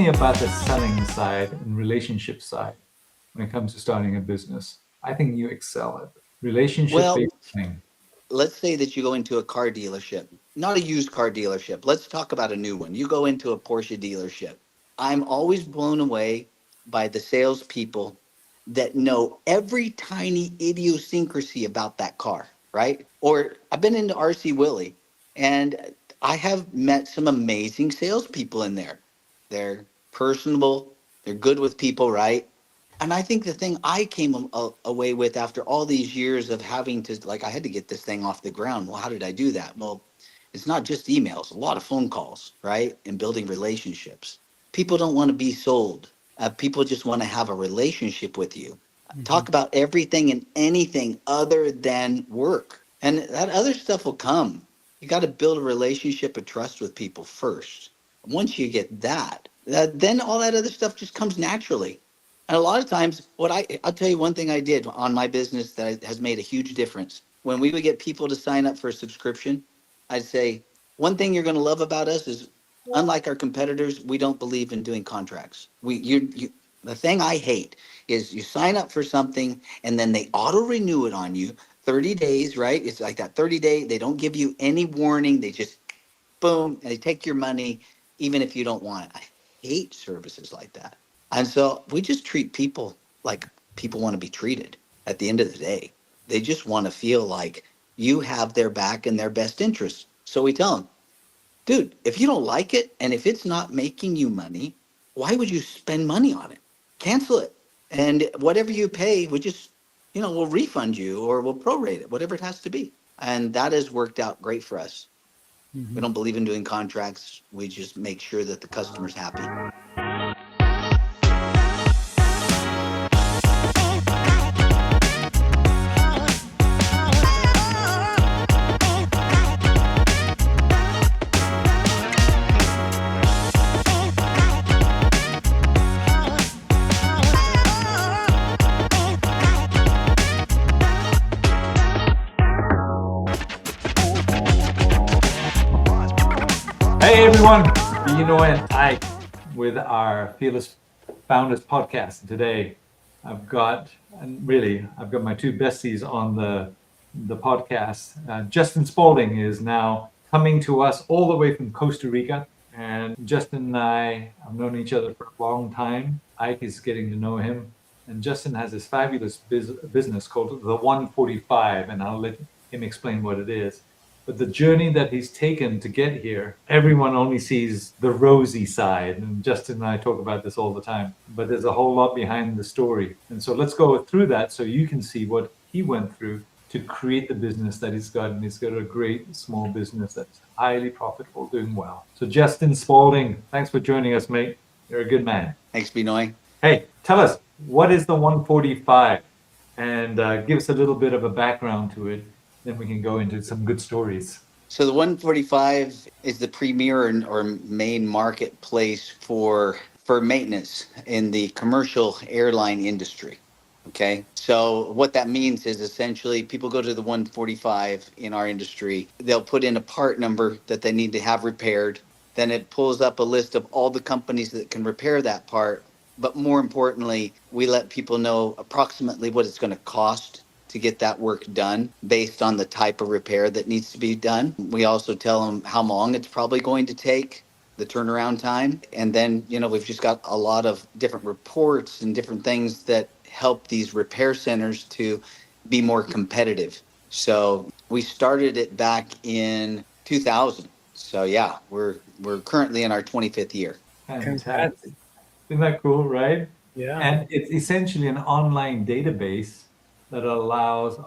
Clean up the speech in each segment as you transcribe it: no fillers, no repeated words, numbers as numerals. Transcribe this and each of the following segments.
me about the selling side and relationship side when it comes to starting a business. I think you excel at Well, relationship-based selling. let's say that you go into a car dealership, not a used car dealership. Let's talk about a new one. You go into a Porsche dealership. I'm always blown away by the salespeople that know every tiny idiosyncrasy about that car, right? Or I've been into RC Willie, and I have met some amazing salespeople in there. They're personable, they're good with people, right? And I think the thing I came away with after all these years of having to, like, I had to get this thing off the ground. Well, how did I do that? Well, it's not just emails, a lot of phone calls, right? And building relationships. People don't want to be sold. People just want to have a relationship with you. Mhm. Talk about everything and anything other than work. And that other stuff will come. You got to build a relationship of trust with people first. Once you get that, then all that other stuff just comes naturally. And a lot of times, I'll tell you one thing I did on my business that has made a huge difference. When we would get people to sign up for a subscription, I'd say, one thing you're going to love about us is, unlike our competitors, we don't believe in doing contracts. The thing I hate is you sign up for something and then they auto renew it on you 30 days, right? It's like that 30-day. They don't give you any warning. They just boom, and they take your money even if you don't want it. I hate services like that. And so we just treat people like people want to be treated at the end of the day. They just want to feel like you have their back and their best interest. So we tell them, dude, if you don't like it and if it's not making you money, why would you spend money on it? Cancel it. And whatever you pay, we'll refund you or we'll prorate it, whatever it has to be. And that has worked out great for us. We Mhm. don't believe in doing contracts. We just make sure that the customer's happy. Hey everyone, Bino and Ike with our Fearless Founders podcast. Today, I've got my two besties on the podcast. Justin Spaulding is now coming to us all the way from Costa Rica, and Justin and I have known each other for a long time. Ike is getting to know him, and Justin has this fabulous business called the 145, and I'll let him explain what it is. But the journey that he's taken to get here, everyone only sees the rosy side. And Justin and I talk about this all the time, but there's a whole lot behind the story. And so let's go through that so you can see what he went through to create the business that he's got. And he's got a great small business that's highly profitable, doing well. So Justin Spaulding, thanks for joining us, mate. You're a good man. Thanks, Benoy. Hey, tell us, what is the 145? And give us a little bit of a background to it. Then we can go into some good stories. So the 145 is the premier or main marketplace for maintenance in the commercial airline industry. Okay. So what that means is essentially people go to the 145 in our industry. They'll put in a part number that they need to have repaired. Then it pulls up a list of all the companies that can repair that part. But more importantly, we let people know approximately what it's going to cost to get that work done based on the type of repair that needs to be done. We also tell them how long it's probably going to take, the turnaround time. And then, we've just got a lot of different reports and different things that help these repair centers to be more competitive. So we started it back in 2000. So yeah, we're currently in our 25th year. Congrats. Fantastic. Isn't that cool, right? Yeah. And it's essentially an online database that allows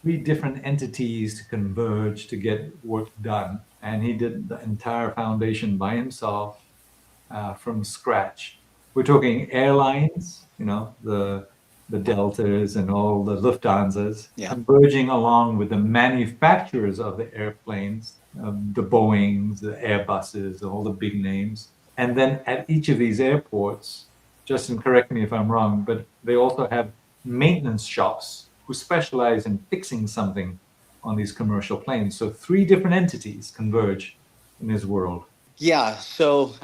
three different entities to converge to get work done. And he did the entire foundation by himself from scratch. We're talking airlines, the Deltas and all the Lufthansas, Yeah. converging along with the manufacturers of the airplanes, the Boeings, the Airbuses, all the big names. And then at each of these airports, Justin, correct me if I'm wrong, but they also have maintenance shops who specialize in fixing something on these commercial planes. So three different entities converge in his world. Yeah. So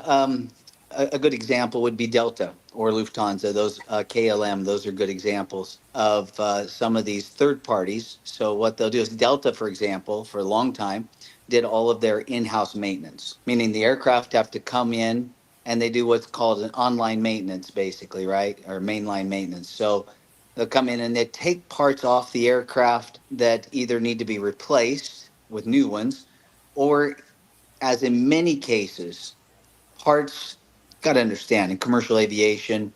a good example would be Delta or Lufthansa. Those KLM, those are good examples of some of these third parties. So what they'll do is Delta, for example, for a long time, did all of their in-house maintenance, meaning the aircraft have to come in and they do what's called an online maintenance, basically, right, or mainline maintenance. So they'll come in and they take parts off the aircraft that either need to be replaced with new ones, or as in many cases parts, got to understand in commercial aviation,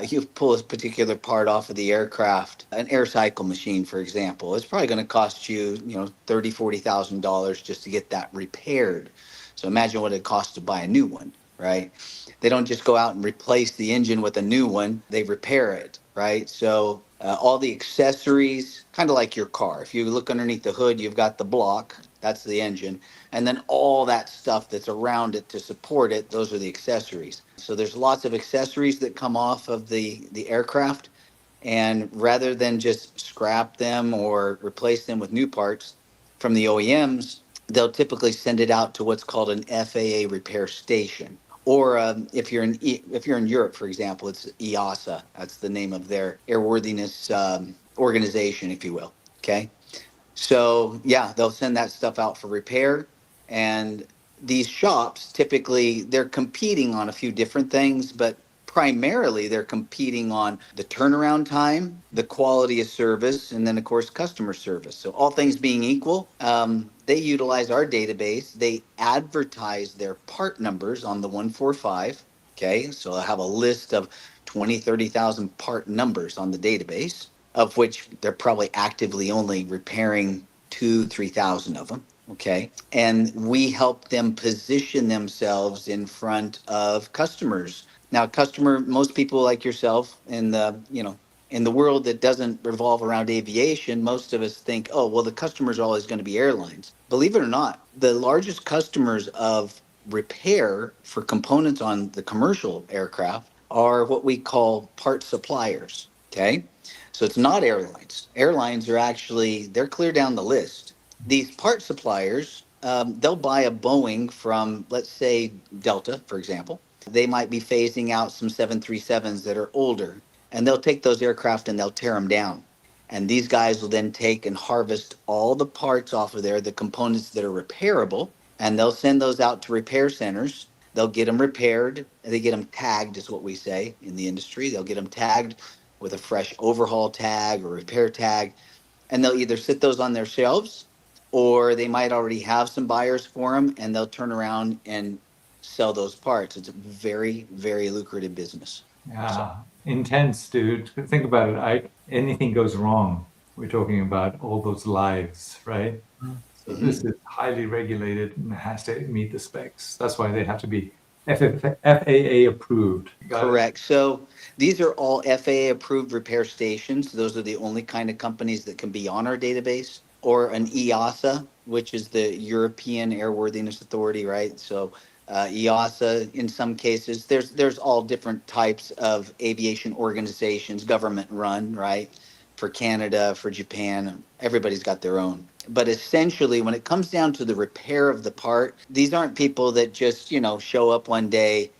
you pull a particular part off of the aircraft, an air cycle machine, for example, it's probably going to cost you, $30,000, $40,000 just to get that repaired. So imagine what it costs to buy a new one, right? They don't just go out and replace the engine with a new one, they repair it, right? So all the accessories, kind of like your car. If you look underneath the hood, you've got the block, that's the engine, and then all that stuff that's around it to support it, those are the accessories. So there's lots of accessories that come off of the aircraft, and rather than just scrap them or replace them with new parts from the OEMs, they'll typically send it out to what's called an FAA repair station. Or if you're in Europe, for example, it's EASA. That's the name of their airworthiness organization, if you will. Okay. So yeah, they'll send that stuff out for repair. And these shops typically they're competing on a few different things, but primarily they're competing on the turnaround time, the quality of service, and then of course customer service. So all things being equal, they utilize our database. They advertise their part numbers on the 145. Okay, so I have a list of 20, 30,000 part numbers on the database, of which they're probably actively only repairing 3,000 of them. Okay. And we help them position themselves in front of customers. Now, most people like yourself in the world that doesn't revolve around aviation, most of us think, oh, well, the customers are always going to be airlines. Believe it or not, the largest customers of repair for components on the commercial aircraft are what we call part suppliers. Okay. So it's not airlines. Airlines are actually, they're clear down the list. These part suppliers, they'll buy a Boeing from, let's say, Delta, for example. They might be phasing out some 737s that are older, and they'll take those aircraft and they'll tear them down. And these guys will then take and harvest all the parts off of there, the components that are repairable, and they'll send those out to repair centers. They'll get them repaired. They get them tagged, is what we say in the industry. They'll get them tagged with a fresh overhaul tag or repair tag, and they'll either sit those on their shelves or they might already have some buyers for them and they'll turn around and sell those parts. It's a very, very lucrative business. Yeah, intense, dude. Think about it. Anything goes wrong, we're talking about all those lives, right? So this is highly regulated and has to meet the specs. That's why they have to be FAA approved. Got it? Correct. So these are all FAA approved repair stations. Those are the only kind of companies that can be on our database, or an EASA, which is the European Airworthiness Authority, right? So EASA, in some cases, there's all different types of aviation organizations, government run, right? For Canada, for Japan, everybody's got their own. But essentially, when it comes down to the repair of the part, these aren't people that just, show up one day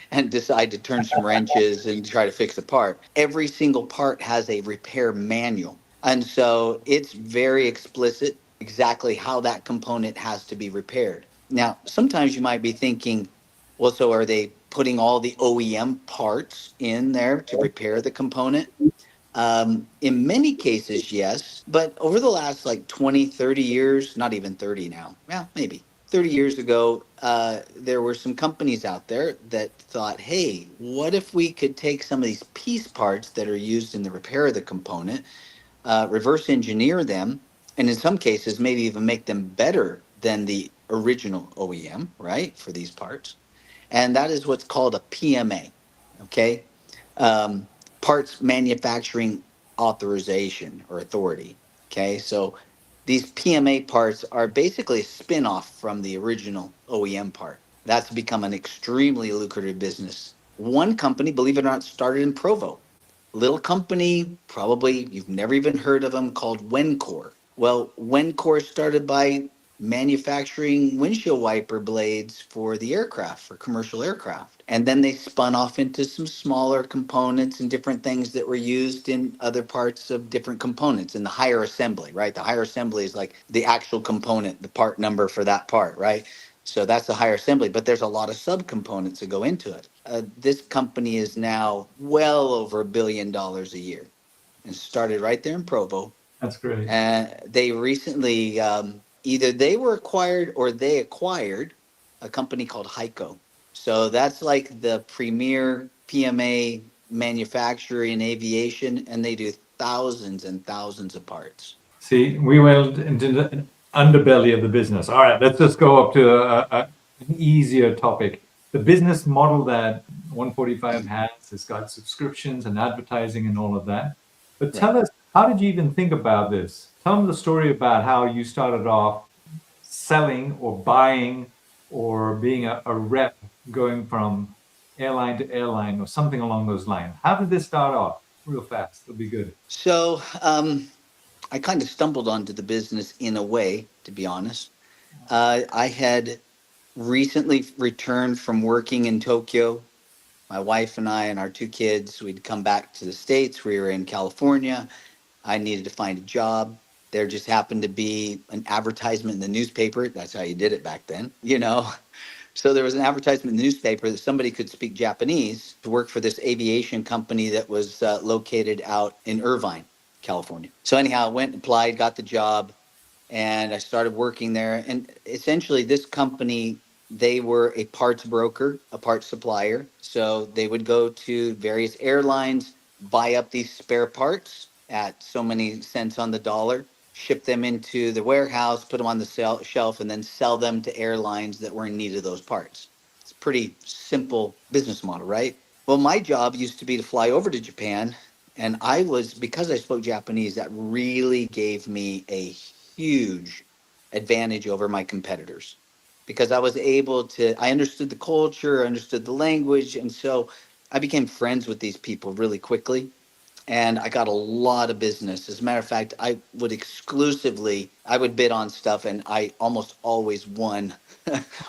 and decide to turn some wrenches and try to fix a part. Every single part has a repair manual. And so it's very explicit exactly how that component has to be repaired. Now, sometimes you might be thinking, well, so are they putting all the OEM parts in there to repair the component? In many cases, yes. But over the last like 20, 30 years, not even 30 now, yeah, maybe 30 years ago, there were some companies out there that thought, hey, what if we could take some of these piece parts that are used in the repair of the component, reverse engineer them, and in some cases, maybe even make them better than the original OEM, right, for these parts. And that is what's called a PMA, okay? Um, Parts Manufacturing Authorization or Authority, okay? So these PMA parts are basically a spin-off from the original OEM part. That's become an extremely lucrative business. One company, believe it or not, started in Provo. Little company, probably you've never even heard of them, called Wencor. Well, Wencor started by manufacturing windshield wiper blades for the aircraft, for commercial aircraft. And then they spun off into some smaller components and different things that were used in other parts of different components in the higher assembly, right? The higher assembly is like the actual component, the part number for that part, right? So that's the higher assembly, but there's a lot of subcomponents that go into it. This company is now well over $1 billion a year and started right there in Provo. That's great. And they recently, either they were acquired or they acquired a company called Heiko. So that's like the premier PMA manufacturer in aviation, and they do thousands and thousands of parts. See, we went into the underbelly of the business. All right, let's just go up to an easier topic. The business model that 145 has, it's got subscriptions and advertising and all of that. But tell us, how did you even think about this? Tell them the story about how you started off selling or buying or being a rep going from airline to airline or something along those lines. How did this start off? Real fast, it'll be good. So I kind of stumbled onto the business in a way, to be honest. I had recently returned from working in Tokyo. My wife and I and our two kids, we'd come back to the States. We were in California. I needed to find a job. There just happened to be an advertisement in the newspaper. That's how you did it back then, you know. So there was an advertisement in the newspaper that somebody could speak Japanese to work for this aviation company that was located out in Irvine, California. So anyhow, I went and applied, got the job, and I started working there. And essentially, this company, they were a parts broker, a parts supplier. So they would go to various airlines, buy up these spare parts at so many cents on the dollar, ship them into the warehouse, put them on the shelf, and then sell them to airlines that were in need of those parts. It's a pretty simple business model, right? Well, my job used to be to fly over to Japan. And because I spoke Japanese, that really gave me a huge advantage over my competitors because I understood the culture, understood the language. And so I became friends with these people really quickly. And I got a lot of business. As a matter of fact, I would bid on stuff and I almost always won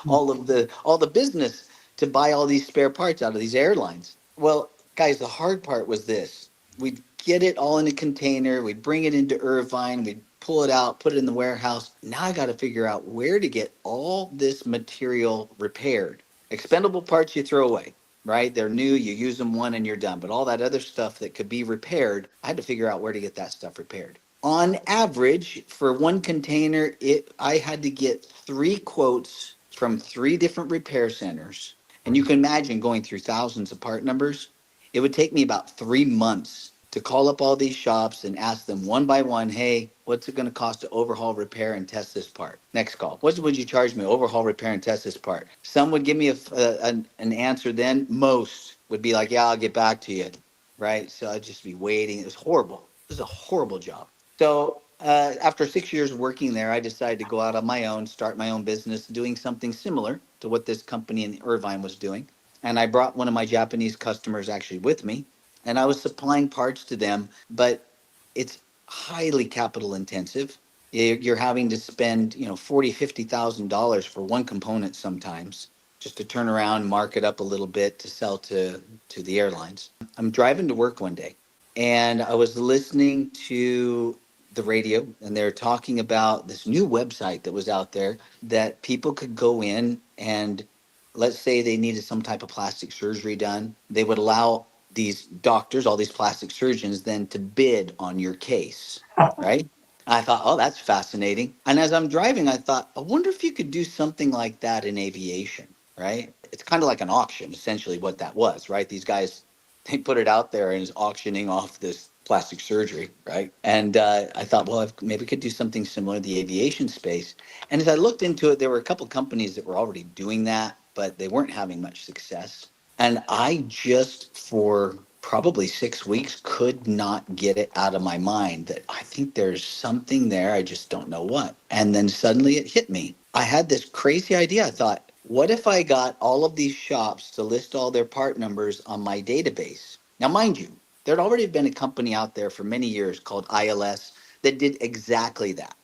all the business to buy all these spare parts out of these airlines. Well, guys, the hard part was this. We'd get it all in a container, we'd bring it into Irvine, we'd pull it out, put it in the warehouse. Now I got to figure out where to get all this material repaired. Expendable parts you throw away, right? They're new, you use them one and you're done. But all that other stuff that could be repaired, I had to figure out where to get that stuff repaired. On average, for one container, I had to get 3 quotes from 3 different repair centers. And you can imagine going through thousands of part numbers. It would take me about 3 months to call up all these shops and ask them one by one, hey, what's it going to cost to overhaul, repair, and test this part? Next call. What would you charge me? Overhaul, repair, and test this part. Some would give me an answer then. Most would be like, yeah, I'll get back to you. Right? So I'd just be waiting. It was horrible. It was a horrible job. So after 6 years of working there, I decided to go out on my own, start my own business, doing something similar to what this company in Irvine was doing. And I brought one of my Japanese customers actually with me, and I was supplying parts to them, but it's highly capital intensive. You're having to spend, $40,000-$50,000 for one component sometimes just to turn around, mark it up a little bit to sell to the airlines. I'm driving to work one day and I was listening to the radio and they're talking about this new website that was out there that people could go in and let's say they needed some type of plastic surgery done. They would allow these doctors, all these plastic surgeons, then to bid on your case, right? I thought, oh, that's fascinating. And as I'm driving, I thought, I wonder if you could do something like that in aviation, right? It's kind of like an auction, essentially what that was, right? These guys, they put it out there and is auctioning off this plastic surgery, right? And I thought, well, maybe I could do something similar in the aviation space. And as I looked into it, there were a couple companies that were already doing that, but they weren't having much success. And I just, for probably 6 weeks, could not get it out of my mind that I think there's something there. I just don't know what. And then suddenly it hit me. I had this crazy idea. I thought, what if I got all of these shops to list all their part numbers on my database? Now, mind you, there'd already been a company out there for many years called ILS that did exactly that.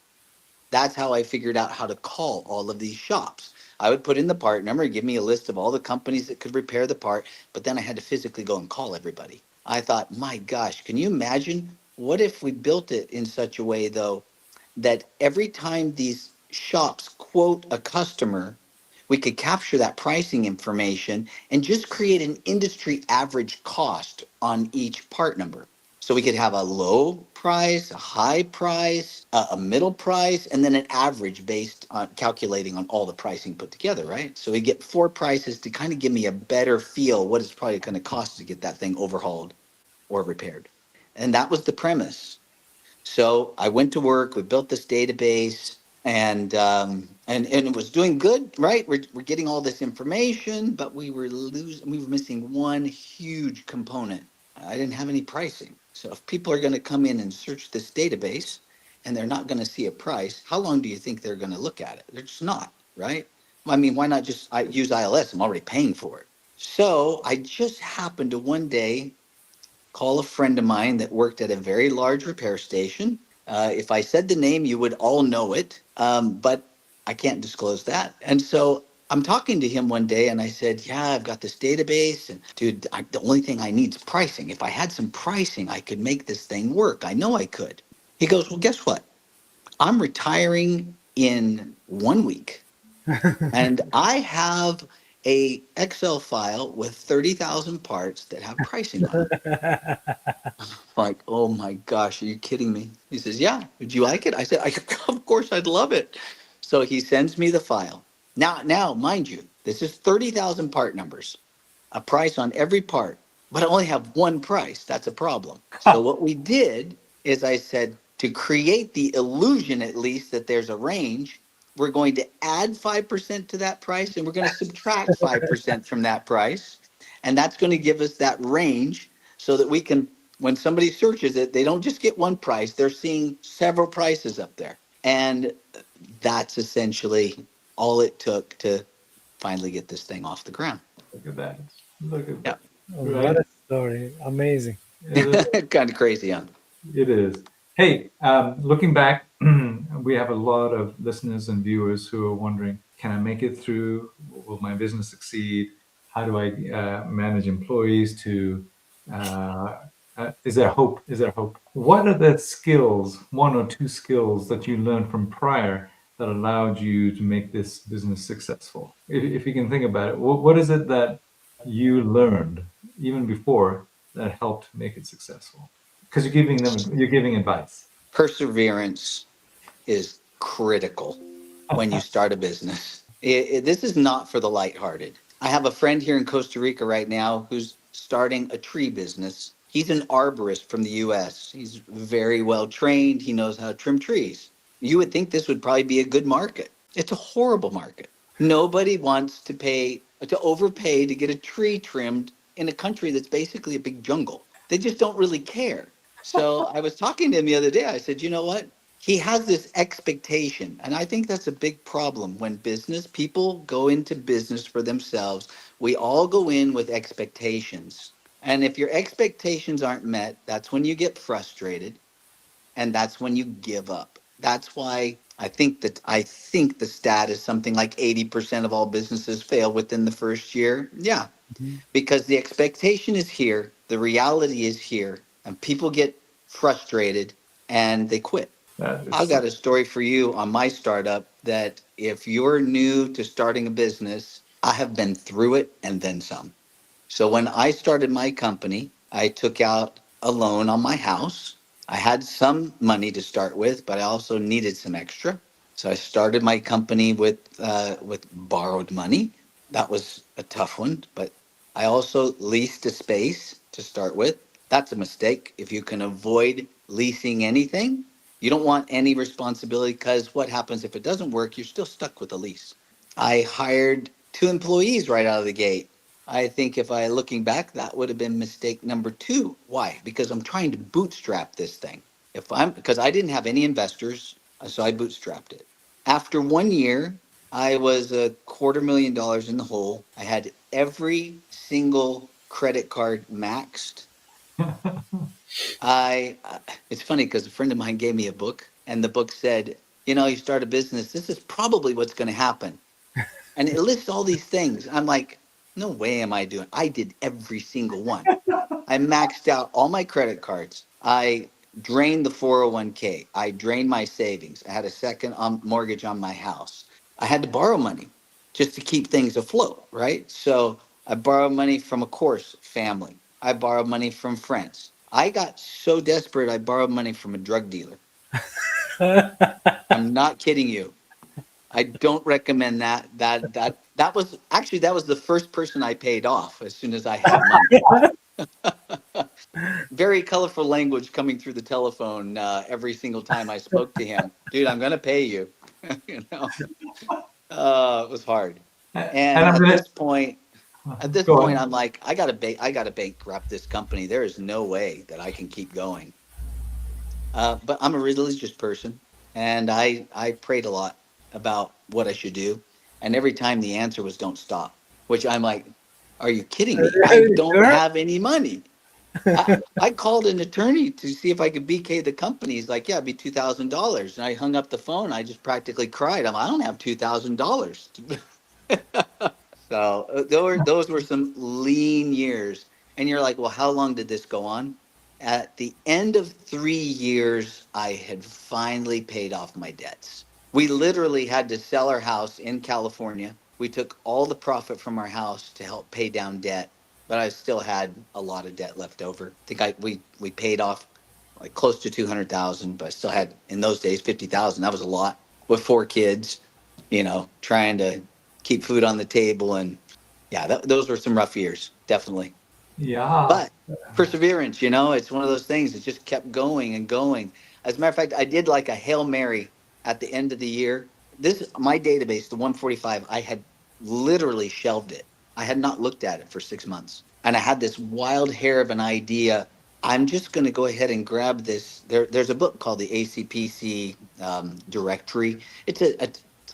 That's how I figured out how to call all of these shops. I would put in the part number, give me a list of all the companies that could repair the part, but then I had to physically go and call everybody. I thought, my gosh, can you imagine? What if we built it in such a way, though, that every time these shops quote a customer, we could capture that pricing information and just create an industry average cost on each part number. So we could have a low price, a high price, a middle price, and then an average based on calculating on all the pricing put together, right? So we get four prices to kind of give me a better feel what it's probably going to cost to get that thing overhauled or repaired. And that was the premise. So I went to work. We built this database, and it was doing good, right? We're getting all this information, but we were losing. We were missing one huge component. I didn't have any pricing. So if people are going to come in and search this database, and they're not going to see a price, how long do you think they're going to look at it? They're just not, right? I mean, why not just use ILS? I'm already paying for it. So I just happened to one day call a friend of mine that worked at a very large repair station. If I said the name, you would all know it, but I can't disclose that. And so I'm talking to him one day and I said, yeah, I've got this database. And dude, the only thing I need is pricing. If I had some pricing, I could make this thing work. I know I could. He goes, well, guess what? I'm retiring in 1 week. And I have a Excel file with 30,000 parts that have pricing on it. Like, oh my gosh, are you kidding me? He says, yeah, would you like it? I said, of course, I'd love it. So he sends me the file. Now, mind you, this is 30,000 part numbers, a price on every part, but I only have one price. That's a problem. So what we did is I said, to create the illusion, at least, that there's a range, we're going to add 5% to that price and we're going to subtract 5% from that price. And that's going to give us that range so that we can, when somebody searches it, they don't just get one price, they're seeing several prices up there. And that's essentially all it took to finally get this thing off the ground. Look at that. Look at Yeah. that. What Right? a story. Amazing. Kind of crazy, huh? It is. Hey, looking back, we have a lot of listeners and viewers who are wondering, can I make it through? Will my business succeed? How do I manage employees to, is there hope? Is there hope? What are the skills, one or two skills that you learned from prior that allowed you to make this business successful? If you can think about it, what is it that you learned even before that helped make it successful? Because you're giving advice. Perseverance is critical when you start a business. This is not for the lighthearted. I have a friend here in Costa Rica right now who's starting a tree business. He's an arborist from the US. He's very well trained. He knows how to trim trees. You would think this would probably be a good market. It's a horrible market. Nobody wants to overpay to get a tree trimmed in a country that's basically a big jungle. They just don't really care. So I was talking to him the other day. I said, you know what? He has this expectation. And I think that's a big problem when business people go into business for themselves. We all go in with expectations. And if your expectations aren't met, that's when you get frustrated and that's when you give up. That's why I think the stat is something like 80% of all businesses fail within the first year. Yeah, Mhm. because the expectation is here, the reality is here, and people get frustrated and they quit. That I've is got a story for you on my startup that if you're new to starting a business, I have been through it and then some. So when I started my company, I took out a loan on my house. I had some money to start with, but I also needed some extra. So I started my company with borrowed money. That was a tough one, but I also leased a space to start with. That's a mistake. If you can avoid leasing anything, you don't want any responsibility because what happens if it doesn't work? You're still stuck with a lease. I hired two employees right out of the gate. I think if I looking back, that would have been mistake number two. Why? Because I'm trying to bootstrap this thing. If I'm because I didn't have any investors, so I bootstrapped it. After 1 year, I was $250,000 in the hole. I had every single credit card maxed. I It's funny because a friend of mine gave me a book, and the book said you start a business. This is probably what's going to happen. And it lists all these things. I'm like, no way am I doing. I did every single one. I maxed out all my credit cards. I drained the 401k. I drained my savings. I had a second mortgage on my house. I had to borrow money just to keep things afloat, right? So I borrowed money from, of course, family. I borrowed money from friends. I got so desperate, I borrowed money from a drug dealer. I'm not kidding you. I don't recommend that. That was actually that was the first person I paid off as soon as I had money. Very colorful language coming through the telephone every single time I spoke to him. Dude, I'm gonna pay you. you know, it was hard. And And I'm gonna at this go point, on. I'm like, I gotta bankrupt this company. There is no way that I can keep going. But I'm a religious person, and I prayed a lot about what I should do, and every time the answer was "don't stop," which I'm like, "Are you kidding me? I Really don't sure? have any money." I called an attorney to see if I could BK the company. He's like, "Yeah, it'd be $2,000," and I hung up the phone. I just practically cried. I don't have $2,000. So those were some lean years. And you're like, well, how long did this go on? At the end of 3 years, I had finally paid off my debts. We literally had to sell our house in California. We took all the profit from our house to help pay down debt, but I still had a lot of debt left over. I think we paid off like close to 200,000, but I still had in those days 50,000. That was a lot with 4 kids, trying to keep food on the table. And yeah, those were some rough years, definitely. Yeah. But perseverance, it's one of those things that just kept going and going. As a matter of fact, I did like a Hail Mary at the end of the year. My database, the 145, I had literally shelved it. I had not looked at it for 6 months. And I had this wild hair of an idea. I'm just going to go ahead and grab this. There's a book called the ACPC directory. It's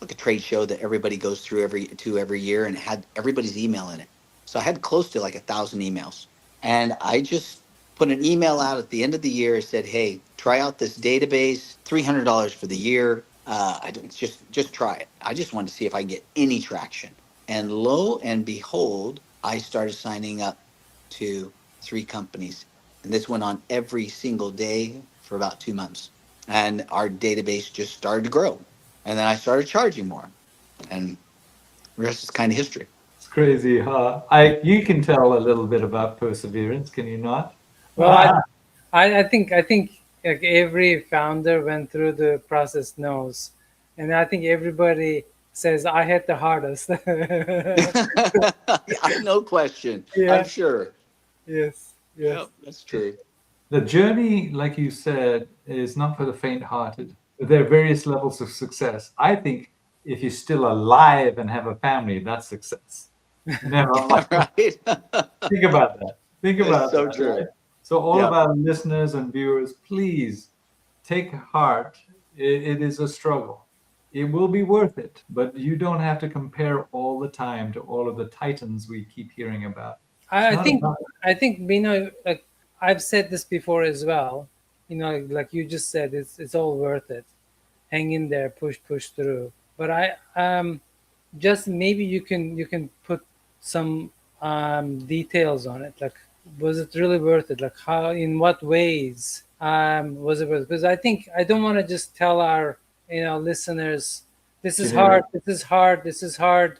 like a trade show that everybody goes through every year, and it had everybody's email in it. So I had close to like 1,000 emails, and I just put an email out at the end of the year. Said, "Hey, try out this database. $300 for the year. I don't, just try it. I just wanted to see if I can get any traction." And lo and behold, I started signing up to 3 companies, and this went on every single day for about 2 months. And our database just started to grow, and then I started charging more, and the rest is kind of history. It's crazy, huh? You can tell a little bit about perseverance, can you not? Well, I think like every founder went through the process knows, and I think everybody says I had the hardest. No question. I'm Yeah. sure. Yes. Yes. Yep, that's true. The journey, like you said, is not for the faint-hearted. There are various levels of success. I think if you're still alive and have a family, that's success. Never Yeah, mind. right. Think about that. Think It's about so that, true. right? So, all of Yep. our listeners and viewers, please take heart. It is a struggle. It will be worth it, but you don't have to compare all the time to all of the titans we keep hearing about. It's I, I not think about I think like I've said this before as well. Like you just said, it's all worth it. Hang in there, push through. But I just maybe you can put some details on it. Like, was it really worth it? Like, how, in what ways was it worth it? Because I think I don't want to just tell our listeners, this is hard, generic. this is hard, this is hard,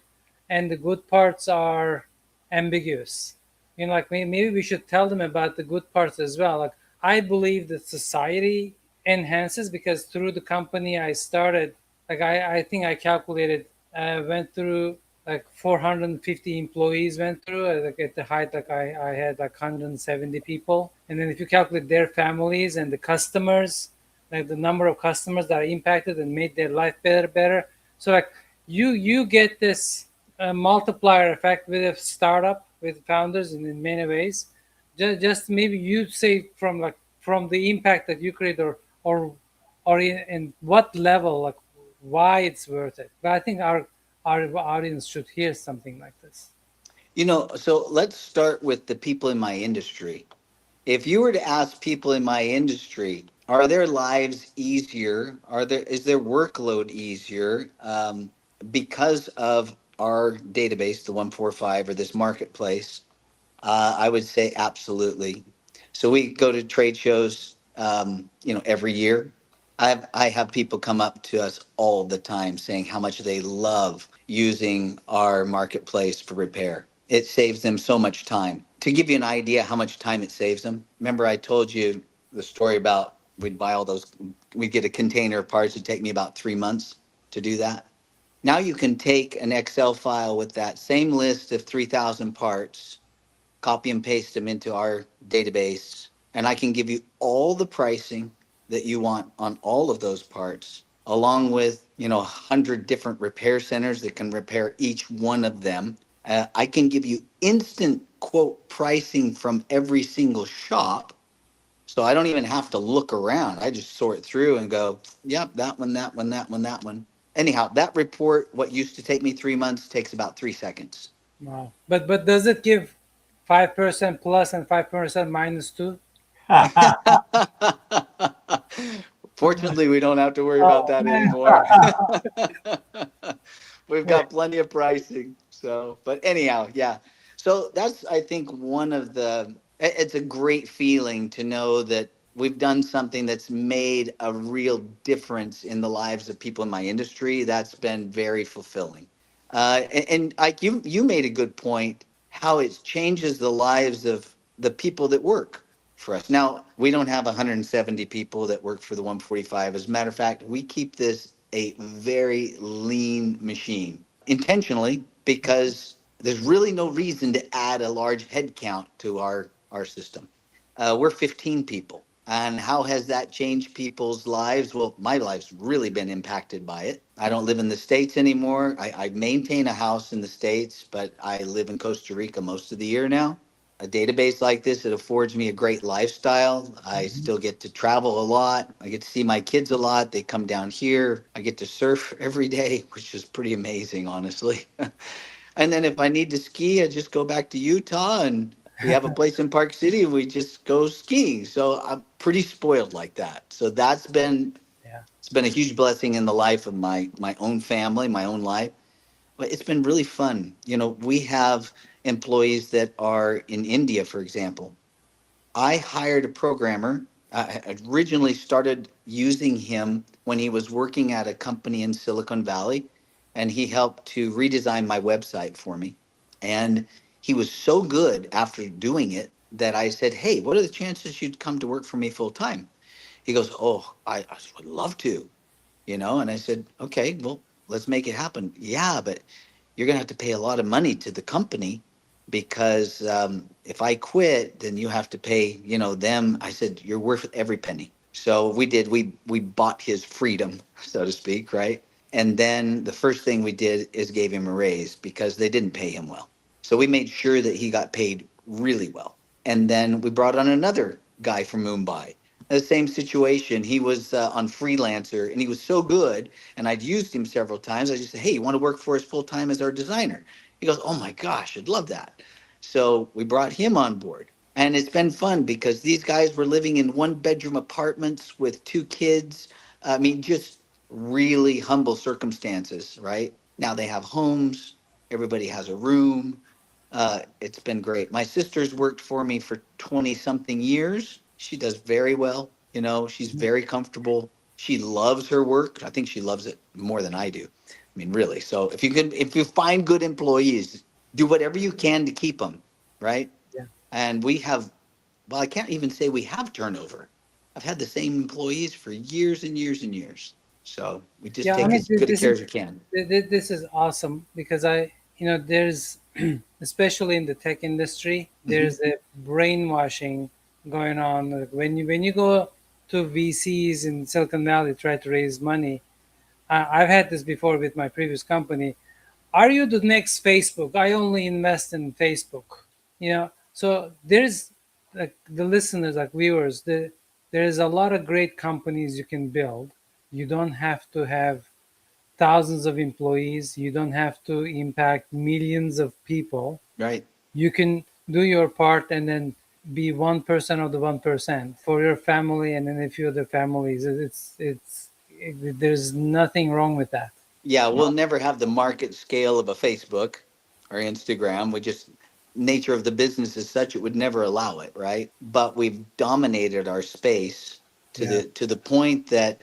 and the good parts are ambiguous. Like, maybe we should tell them about the good parts as well. Like, I believe that society enhances because through the company I started, like I think I calculated, went through like 450 employees went through, like at the height, like I had like 170 people, and then if you calculate their families and the customers, like the number of customers that are impacted and made their life better. So like you get this multiplier effect with a startup with founders in many ways. Just maybe you say from the impact that you create, or in what level, like why it's worth it. But I think our audience should hear something like this. So let's start with the people in my industry. If you were to ask people in my industry, Are their lives easier? Is their workload easier because of our database, the 145 or this marketplace? I would say absolutely. So we go to trade shows, every year. I have people come up to us all the time saying how much they love using our marketplace for repair. It saves them so much time. To give you an idea how much time it saves them, remember I told you the story about we'd buy all those, we'd get a container of parts. It'd take me about 3 months to do that. Now you can take an Excel file with that same list of 3,000 parts, copy and paste them into our database, and I can give you all the pricing that you want on all of those parts, along with 100 different repair centers that can repair each one of them. I can give you instant quote pricing from every single shop, so I don't even have to look around. I just sort through and go, yep, that one, that one, that one, that one. Anyhow, that report, what used to take me 3 months, takes about 3 seconds. Wow. But does it give 5% plus and 5% minus too? Fortunately, we don't have to worry about Oh that man. anymore. We've got plenty of pricing. So, but anyhow, yeah. So that's, I think, one of the, it's a great feeling to know that we've done something that's made a real difference in the lives of people in my industry. That's been very fulfilling. And like you made a good point, how it changes the lives of the people that work for us. Now, we don't have 170 people that work for the 145. As a matter of fact, we keep this a very lean machine intentionally because there's really no reason to add a large head count to our system. We're 15 people. And how has that changed people's lives? Well, my life's really been impacted by it. I don't live in the States anymore. I maintain a house in the States, but I live in Costa Rica most of the year now. A database like this, it affords me a great lifestyle. I Mhm. still get to travel a lot. I get to see my kids a lot. They come down here. I get to surf every day, which is pretty amazing, honestly. And then if I need to ski, I just go back to Utah, and we have a place in Park City and we just go skiing. So I'm pretty spoiled like that. So that's been, Yeah. it's been a huge blessing in the life of my own family, my own life. But it's been really fun. We have employees that are in India, for example. I hired a programmer. I originally started using him when he was working at a company in Silicon Valley, and he helped to redesign my website for me. And he was so good after doing it that I said, "Hey, what are the chances you'd come to work for me full time?" He goes, "Oh, I would love to." And I said, "Okay, well, let's make it happen." "Yeah, but you're going to have to pay a lot of money to the company because if I quit, then you have to pay, them." I said, "You're worth every penny." So we did. We bought his freedom, so to speak, right? And then the first thing we did is gave him a raise because they didn't pay him well. So we made sure that he got paid really well. And then we brought on another guy from Mumbai. The same situation. He was on freelancer and he was so good, and I'd used him several times. I just said, "Hey, you want to work for us full time as our designer?" He goes, "Oh my gosh, I'd love that." So we brought him on board. And it's been fun because these guys were living in one bedroom apartments with two kids. I mean, just really humble circumstances, right? Now they have homes, everybody has a room. It's been great. My sister's worked for me for 20 something years. She does very well. She's very comfortable. She loves her work. I think she loves it more than I do. I mean, really. So if you find good employees, do whatever you can to keep them, right? Yeah. And we have, well, I can't even say we have turnover. I've had the same employees for years and years and years. So we just Yeah. I take mean, as good a this care is as we can. this is awesome because there's especially in the tech industry, Hmm. there's a brainwashing going on. Like when you go to VCs in Silicon Valley try to raise money, I've had this before with my previous company. Are you the next Facebook? I only invest in Facebook. So there's like the listeners, like viewers, there's a lot of great companies you can build. You don't have to have thousands of employees. You don't have to impact millions of people. Right. You can do your part and then be 1% of the 1% for your family and then a few other families. There's nothing wrong with that. Yeah, we'll never have the market scale of a Facebook or Instagram. We just nature of the business is such it would never allow it, right? But we've dominated our space Yeah. to the point that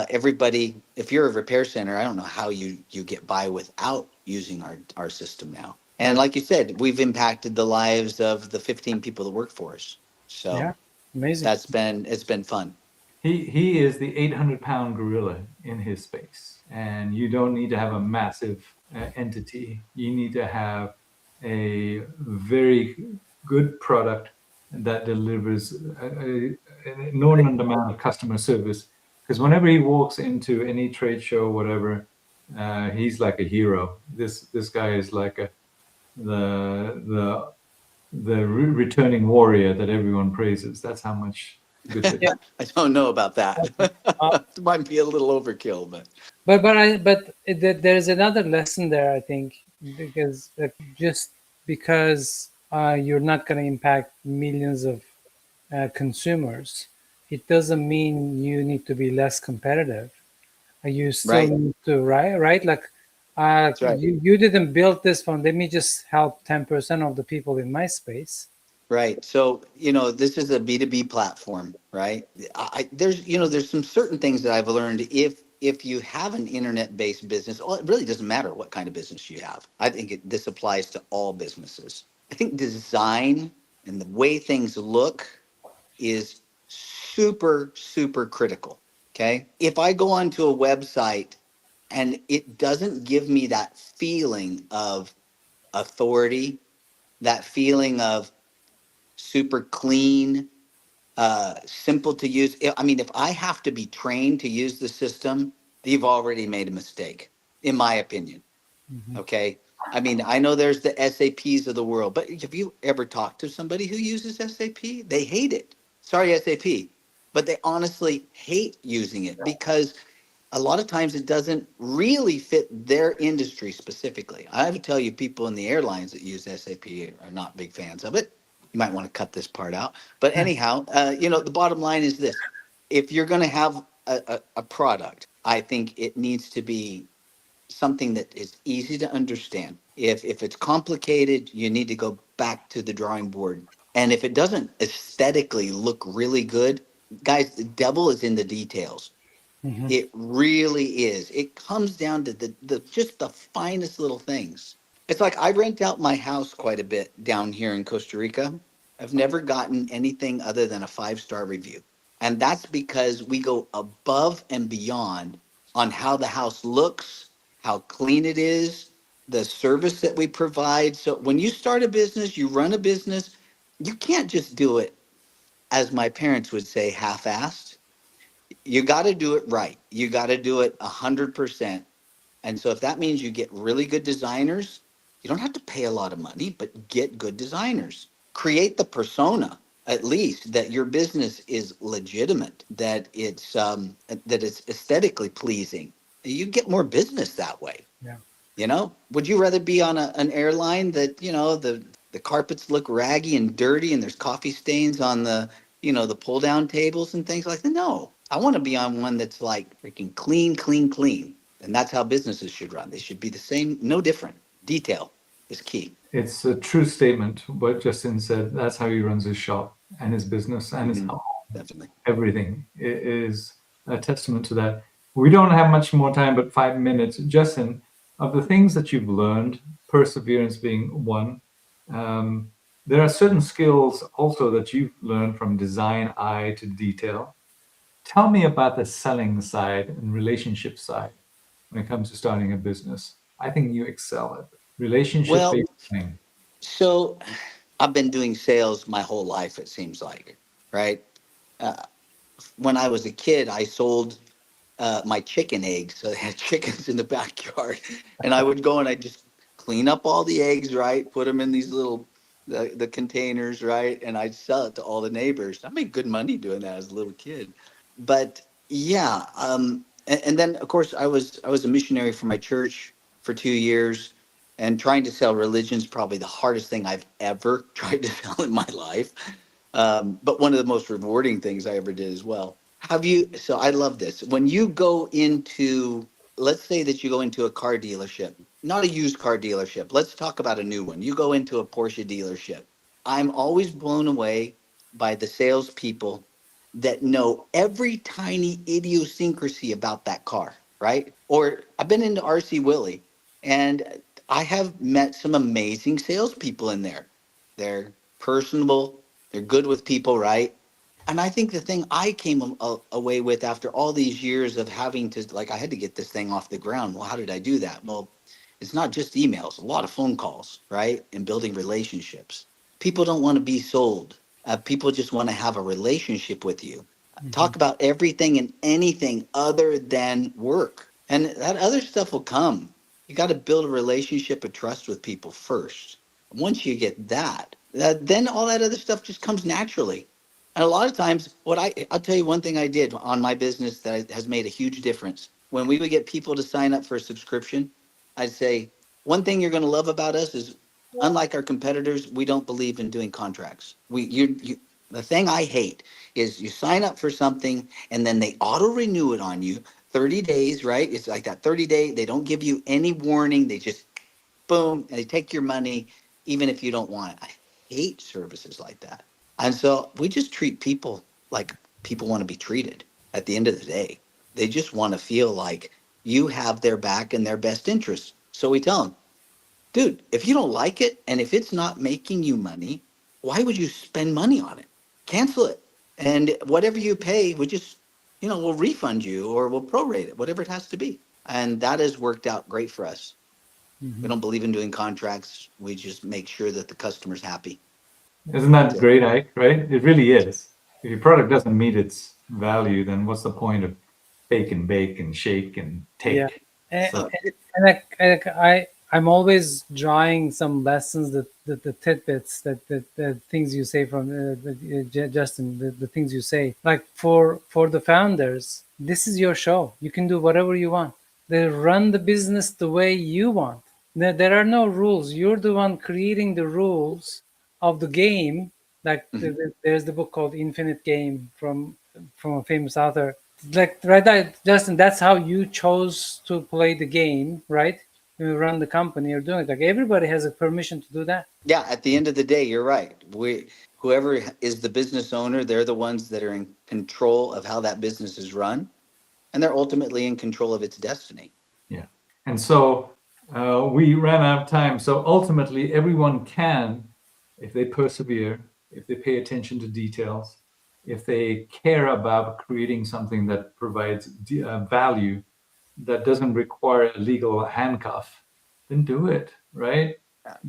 everybody, if you're a repair center, I don't know how you get by without using our system now. And Right. like you said, we've impacted the lives of the 15 people that work for us. So Yeah. Amazing. that's been it's been fun. He is the 800-pound gorilla in his space, and you don't need to have a massive entity. You need to have a very good product that delivers an inordinate amount of customer service. Because whenever he walks into any trade show, whatever, he's like a hero. This guy is like the returning warrior that everyone praises. That's how much good that. Yeah. I don't know about that. Uh, It might be a little overkill, but there's another lesson there, I think, because just because you're not going to impact millions of consumers, it doesn't mean you need to be less competitive. You still right, need to, right? Like, that's right. you didn't build this one. Let me just help 10% of the people in my space. Right. So, this is a B2B platform, right? There's some certain things that I've learned. If you have an internet-based business, well, it really doesn't matter what kind of business you have. I think this applies to all businesses. I think design and the way things look is super, super critical. Okay. If I go onto a website and it doesn't give me that feeling of authority, that feeling of super clean, simple to use. I mean, if I have to be trained to use the system, you've already made a mistake, in my opinion. Mhm. Okay. I mean, I know there's the SAPs of the world, but have you ever talked to somebody who uses SAP? They hate it. Sorry, SAP, but they honestly hate using it because a lot of times it doesn't really fit their industry specifically. I have to tell you, people in the airlines that use SAP are not big fans of it. You might want to cut this part out. But anyhow, the bottom line is this. If you're going to have a product, I think it needs to be something that is easy to understand. If it's complicated, you need to go back to the drawing board. And if it doesn't aesthetically look really good, guys, the devil is in the details. Mhm. It really is. It comes down to the just the finest little things. It's like I rent out my house quite a bit down here in Costa Rica. I've never gotten anything other than a 5-star review. And that's because we go above and beyond on how the house looks, how clean it is, the service that we provide. So when you start a business, you run a business, you can't just do it, as my parents would say, half-assed. You got to do it right. You got to do it 100%. And so if that means you get really good designers, you don't have to pay a lot of money, but get good designers. Create the persona, at least, that your business is legitimate, that it's aesthetically pleasing. You get more business that way. Yeah. Would you rather be on an airline that, the carpets look raggy and dirty and there's coffee stains on the pull down tables and things like that? No, I want to be on one that's like freaking clean, clean, clean. And that's how businesses should run. They should be the same, no different. Detail is key. It's a true statement what Justin said. That's how he runs his shop and his business and his Hmm. home. Definitely. Everything is a testament to that. We don't have much more time, but 5 minutes. Justin, of the things that you've learned, perseverance being one, there are certain skills also that you've learned from design eye to detail. Tell me about the selling side and relationship side when it comes to starting a business. I think you excel at relationship Well, based thing. so I've been doing sales my whole life, it seems like, right? Uh, when I was a kid, I sold my chicken eggs. So they had chickens in the backyard, and I would go and I'd just clean up all the eggs, right? Put them in these little the containers, right? And I'd sell it to all the neighbors. I made good money doing that as a little kid. But yeah, and then of course I was a missionary for my church for 2 years, and trying to sell religion is probably the hardest thing I've ever tried to sell in my life. But one of the most rewarding things I ever did as well. Have you? So I love this. When you go into, let's say that you go into a car dealership, not a used car dealership. Let's talk about a new one. You go into a Porsche dealership. I'm always blown away by the salespeople that know every tiny idiosyncrasy about that car, right? Or I've been into RC Willie, and I have met some amazing salespeople in there. They're personable, they're good with people, right? And I think the thing I came away with after all these years of having to, like, I had to get this thing off the ground. Well, how did I do that? Well, it's not just emails, a lot of phone calls, right? And building relationships. People don't want to be sold. People just want to have a relationship with you. Mhm. Talk about everything and anything other than work. And that other stuff will come. You got to build a relationship of trust with people first. Once you get that, then all that other stuff just comes naturally. And a lot of times, I'll tell you one thing I did on my business that has made a huge difference. When we would get people to sign up for a subscription, I'd say, one thing you're going to love about us is, unlike our competitors, we don't believe in doing contracts. The thing I hate is you sign up for something and then they auto renew it on you 30 days, right? It's like that 30-day. They don't give you any warning. They just boom, and they take your money even if you don't want it. I hate services like that. And so we just treat people like people want to be treated at the end of the day. They just want to feel like you have their back and their best interest. So we tell them, dude, if you don't like it and if it's not making you money, why would you spend money on it? Cancel it. And whatever you pay, we'll refund you or we'll prorate it, whatever it has to be. And that has worked out great for us. We Mhm. don't believe in doing contracts. We just make sure that the customer's happy. Isn't That's that it. great, Ike? Right? It really is. If your product doesn't meet its value, then what's the point of bake and bake and shake and Yeah, take? and, So, I'm always drawing some lessons that the tidbits that things you say from Justin, the things you say, like for the founders, this is your show. You can do whatever you want. They run the business the way you want. There are no rules. You're the one creating the rules of the game. Like Mhm. there's the book called Infinite Game from a famous author. Like right there, Justin, that's how you chose to play the game, right? You run the company or doing it. Like everybody has a permission to do that. Yeah, at the end of the day, you're right. Whoever is the business owner, they're the ones that are in control of how that business is run, and they're ultimately in control of its destiny. yeah. And so we ran out of time. So ultimately, everyone can, if they persevere, if they pay attention to details, if they care about creating something that provides value, that doesn't require a legal handcuff, then do it, right?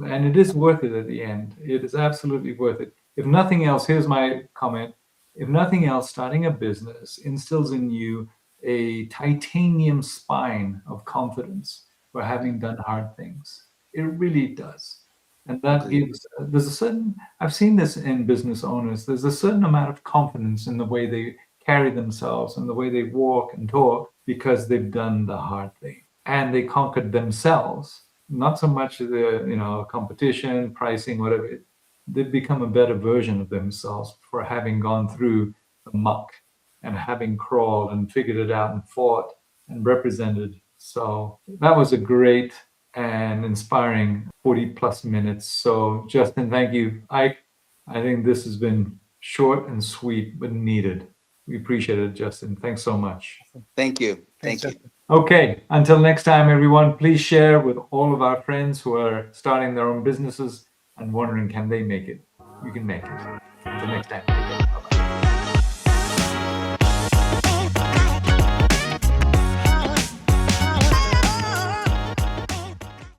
And it is worth it at the end. It is absolutely worth it. If nothing else, here's my comment. If nothing else, starting a business instills in you a titanium spine of confidence for having done hard things. It really does. And that Agreed. gives, there's a certain, I've seen this in business owners, there's a certain amount of confidence in the way they carry themselves and the way they walk and talk because they've done the hard thing and they conquered themselves. Not so much the competition, pricing, whatever. They've become a better version of themselves for having gone through the muck and having crawled and figured it out and fought and represented. So that was a great and inspiring 40 plus minutes. So Justin, thank you. I think this has been short and sweet, but needed. We appreciate it, Justin. Thanks so much. Thank you. Thanks, Thank you. Justin. Okay, until next time, everyone, please share with all of our friends who are starting their own businesses and wondering, can they make it? You can make it. Until next time.